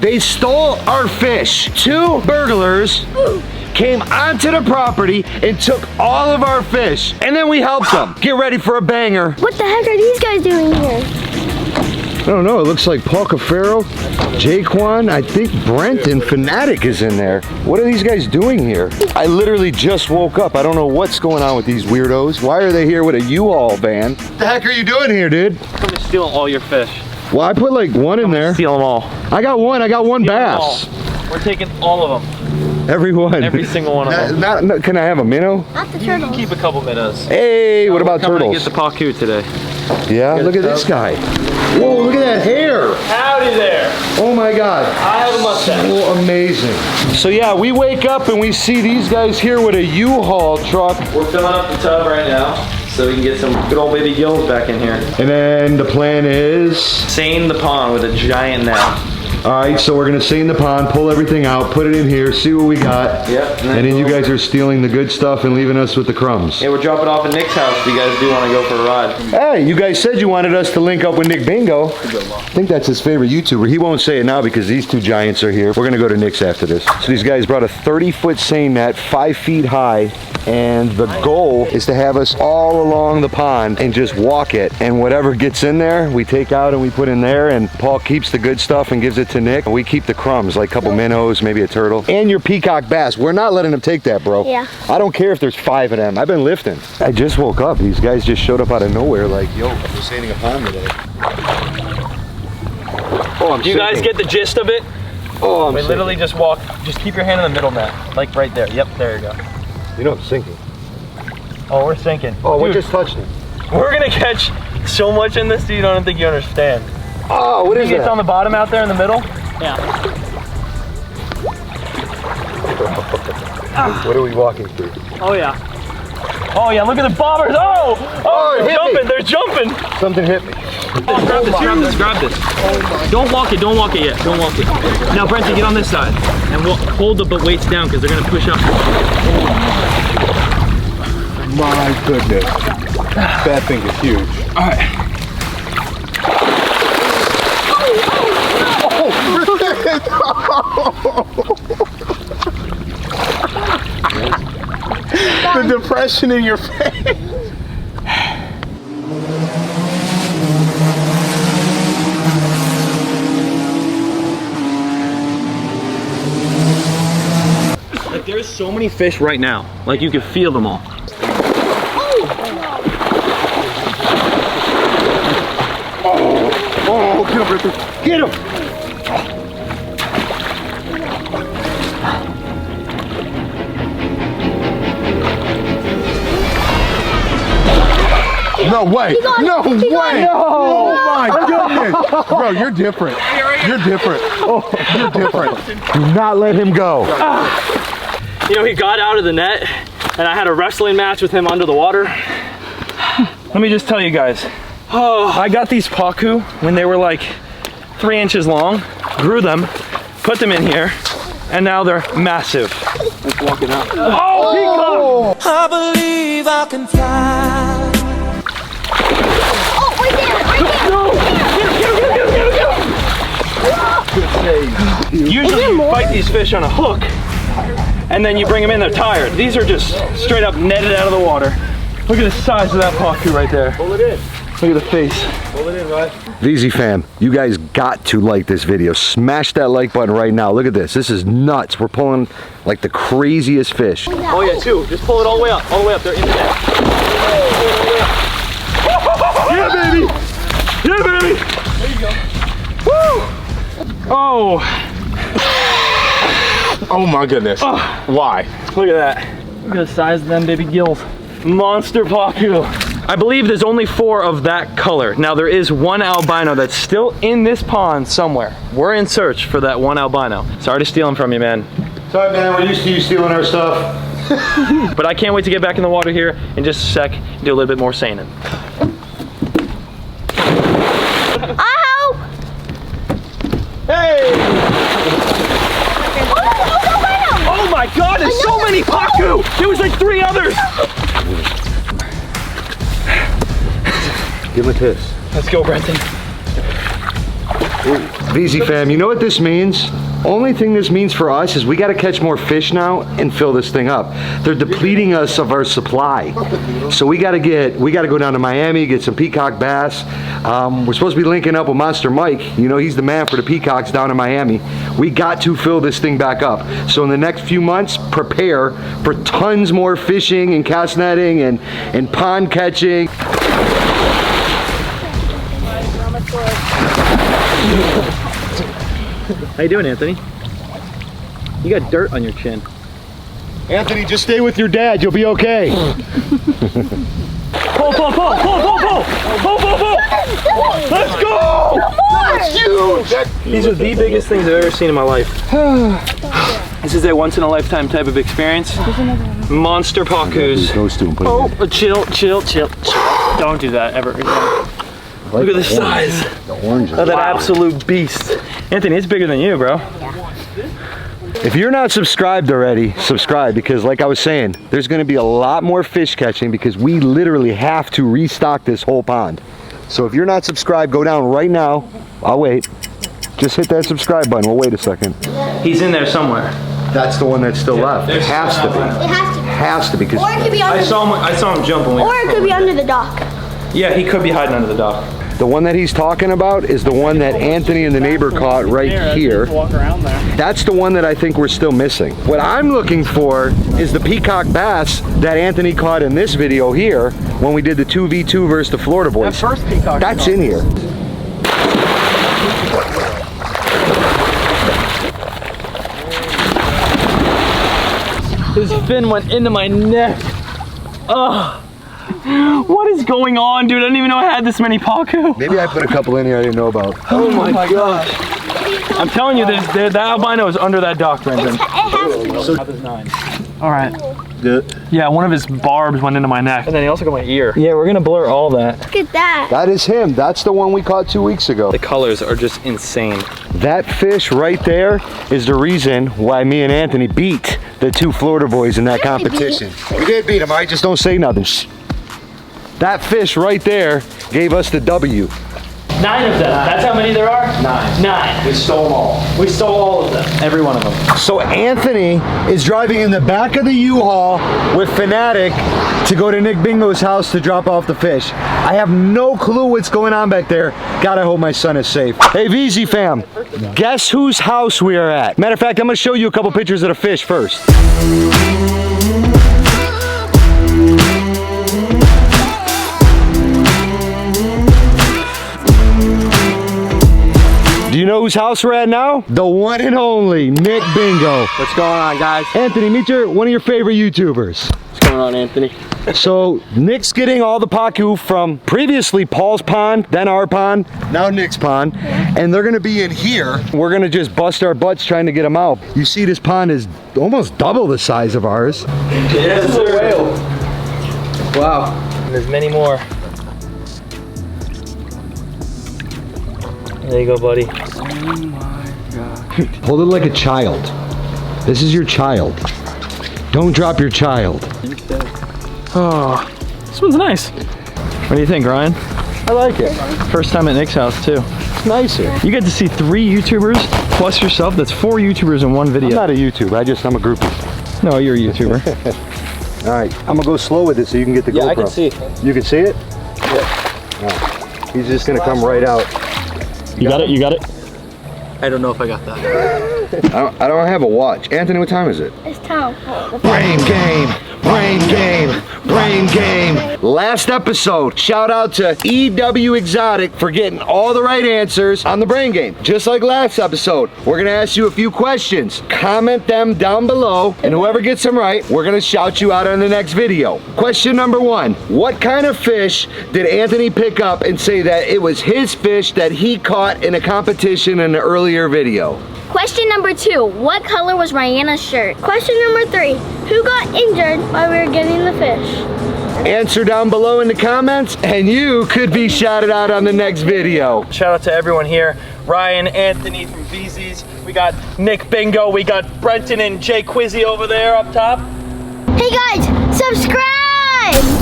They stole our fish. 2 burglars came onto the property and took all of our fish. And then we helped them. Get ready for a banger. What the heck are these guys doing here? I don't know, it looks like Paul Cuffaro, Jaquan, I think Brenten, Finatic is in there. What are these guys doing here? I literally just woke up. I don't know what's going on with these weirdos. Why are they here with a U-Haul van? What the heck are you doing here, dude? I'm stealing all your fish. Well, I put like 1 in there. Steal them all. I got one bass. We're taking all of them. Every one. Every single one of them. No, can I have a minnow? Not the You turtles. can keep a couple minnows. Hey, what about We're coming turtles? to get the pacu today. Yeah, look at this guy. Whoa, look at that hair. Howdy there. Oh my God. I have a mustache. So amazing. So yeah, we wake up and we see these guys here with a U-Haul truck. We're filling up the tub right now so we can get some good old baby gills back in here. And then the plan is... Seine the pond with a giant net. All right, so we're gonna seine the pond, pull everything out, put it in here, see what we got. Yep. And then you guys are stealing the good stuff and leaving us with the crumbs. Yeah, we're dropping off at Nick's house if you guys do want to go for a ride. Hey, you guys said you wanted us to link up with Nick Bingo. I think that's his favorite YouTuber. He won't say it now because these 2 giants are here. We're gonna go to Nick's after this. So these guys brought a 30-foot seine net, 5 feet high, and the goal is to have us all along the pond and just walk it. And whatever gets in there, we take out and we put in there, and Paul keeps the good stuff and gives it to Nick. We keep the crumbs, like a couple minnows, maybe a turtle, and your peacock bass. We're not letting them take that, bro. Yeah. I don't care if there's 5 of them. I've been lifting. I just woke up. These guys just showed up out of nowhere like, yo, we're seining a pond today. Oh, I'm Do you guys sinking. get the gist of it? Oh, I'm We sinking. literally just walk, just keep your hand in the middle net, like right there. Yep, there you go. You know I'm sinking. Oh, we're sinking. Oh, what Dude, just touched me? we're gonna catch so much in this, dude, I don't think you understand. Oh, what is It's on that? the bottom out there in the middle? Yeah. What are we walking through? Oh yeah. Oh yeah, look at the bobbers. Oh! Oh, it they're hit jumping, me. they're jumping. Something hit me. Grab this, grab this, grab this. Don't walk it yet, don't walk it. Now Brenten, get on this side. And we'll hold the weights down because they're gonna push up. My goodness. That thing is huge. All right. The depression in your face. Like there's so many fish right now. Like you can feel them all. Oh, get him, Brenten. Get him. No way. No way. Oh my goodness. Bro, you're different. You're different. You're different. Do not let him go. You know, he got out of the net and I had a wrestling match with him under the water. Let me just tell you guys. Oh, I got these pacu when they were like 3 inches long, grew them, put them in here, and now they're massive. Let's walk it out. Oh, peacock! I believe I can fly. Oh, right there! No! Usually you fight these fish on a hook, and then you bring them in, they're tired. These are just straight up netted out of the water. Look at the size of that pacu right there. Pull it in. Look at the face. Pull it in, right? Veezy fam, you guys got to like this video. Smash that like button right now. Look at this. This is nuts. We're pulling like the craziest fish. Oh yeah, 2. Just pull it all the way up. All the way up. They're in the net. Yeah, baby. Yeah, baby. There you go. Woo! Oh. Oh my goodness. Why? Look at that. Look at the size of them baby gills. Monster pacu. I believe there's only 4 of that color. Now there is 1 albino that's still in this pond somewhere. We're in search for that 1 albino. Sorry to steal him from you, man. Sorry, man. We're used to you stealing our stuff. But I can't wait to get back in the water here in just a sec and do a little bit more seining. Ow! Hey! Oh my God, there's so many pacu! There was like 3 others! Give him a kiss. Let's go, Brenten. Veezy fam, you know what this means? Only thing this means for us is we got to catch more fish now and fill this thing up. They're depleting us of our supply. So we got to go down to Miami, get some peacock bass. We're supposed to be linking up with Monster Mike. You know, he's the man for the peacocks down in Miami. We got to fill this thing back up. So in the next few months, prepare for tons more fishing and cast netting and pond catching. How you doing, Anthony? You got dirt on your chin. Anthony, just stay with your dad. You'll be okay. Pull, pull, pull, pull, pull, pull, pull, pull, pull. Let's go! That's huge. These are the biggest things I've ever seen in my life. This is a once-in-a-lifetime type of experience. Monster pacus. Those two and put Oh, them in. chill, chill, chill, chill. Don't do that ever again. Look at the size The orange. of that absolute beast. Anthony, it's bigger than you, bro. If you're not subscribed already, subscribe, because like I was saying, there's going to be a lot more fish catching because we literally have to restock this whole pond. So if you're not subscribed, go down right now. I'll wait. Just hit that subscribe button. We'll wait a second. He's in there somewhere. That's the one that's still left. It has to be. It has to be. Has to be, because Or it could be under. I saw him jump when we Or it could be under the dock. Yeah, he could be hiding under the dock. the one that he's talking about is the one that Anthony and the neighbor caught right here. Walk around there. That's the one that I think we're still missing. What I'm looking for is the peacock bass that Anthony caught in this video here when we did the 2v2 versus the Florida boys. That first peacock. That's in here. His fin went into my neck. Ugh. What is going on, dude? I didn't even know I had this many pacu. Maybe I put a couple in here I didn't know about. Oh my gosh. I'm telling you, the albino is under that dock, Brenten. It has to be. So, 9. All right. Good. Yeah, one of his barbs went into my neck. And then he also got my ear. Yeah, we're gonna blur all that. Look at that. That is him. That's the one we caught 2 weeks ago. The colors are just insane. That fish right there is the reason why me and Anthony beat the 2 Florida boys in that competition. We did beat them. I just don't say nothing. Shh. That fish right there gave us the W. 9 of them. That's how many there are? 9. We stole them all. We stole all of them. Every one of them. So Anthony is driving in the back of the U-Haul with Finatic to go to Nick Bingo's house to drop off the fish. I have no clue what's going on back there. God, I hope my son is safe. Hey, Veezy fam, guess whose house we are at? Matter of fact, I'm gonna show you a couple pictures of the fish first. Do you know whose house we're at now? The one and only Nick Bingo. What's going on, guys? Anthony, meet one of your favorite YouTubers. What's going on, Anthony? So Nick's getting all the pacu from previously Paul's pond, then our pond, now Nick's pond, and they're gonna be in here. We're gonna just bust our butts trying to get them out. You see, this pond is almost double the size of ours. Yes, sir. Wow. And there's many more. There you go, buddy. Hold it like a child. This is your child. Don't drop your child. Oh, this one's nice. What do you think, Ryan? I like it. First time at Nick's house, too. It's nicer. You get to see 3 YouTubers plus yourself. That's 4 YouTubers in one video. I'm not a YouTuber. I'm a groupie. No, you're a YouTuber. All right, I'm gonna go slow with it so you can get the GoPro. Yeah, I can see. You can see it? Yeah. Right. He's just gonna come right out. You got it? You got it? I don't know if I got that. I don't have a watch. Anthony, what time is it? It's time. Brain game, brain game, brain game. Last episode, shout out to EW Exotic for getting all the right answers on the brain game. Just like last episode, we're gonna ask you a few questions. Comment them down below, and whoever gets them right, we're gonna shout you out on the next video. Question number 1, what kind of fish did Anthony pick up and say that it was his fish that he caught in a competition in an earlier video? Question number 2, what color was Rihanna's shirt? Question number 3, who got injured while we were getting the fish? Answer down below in the comments, and you could be shouted out on the next video. Shout out to everyone here. Ryan, Anthony from Veezy's. We got Nick Bingo. We got Brenten and Jay Quizzy over there up top. Hey guys, subscribe!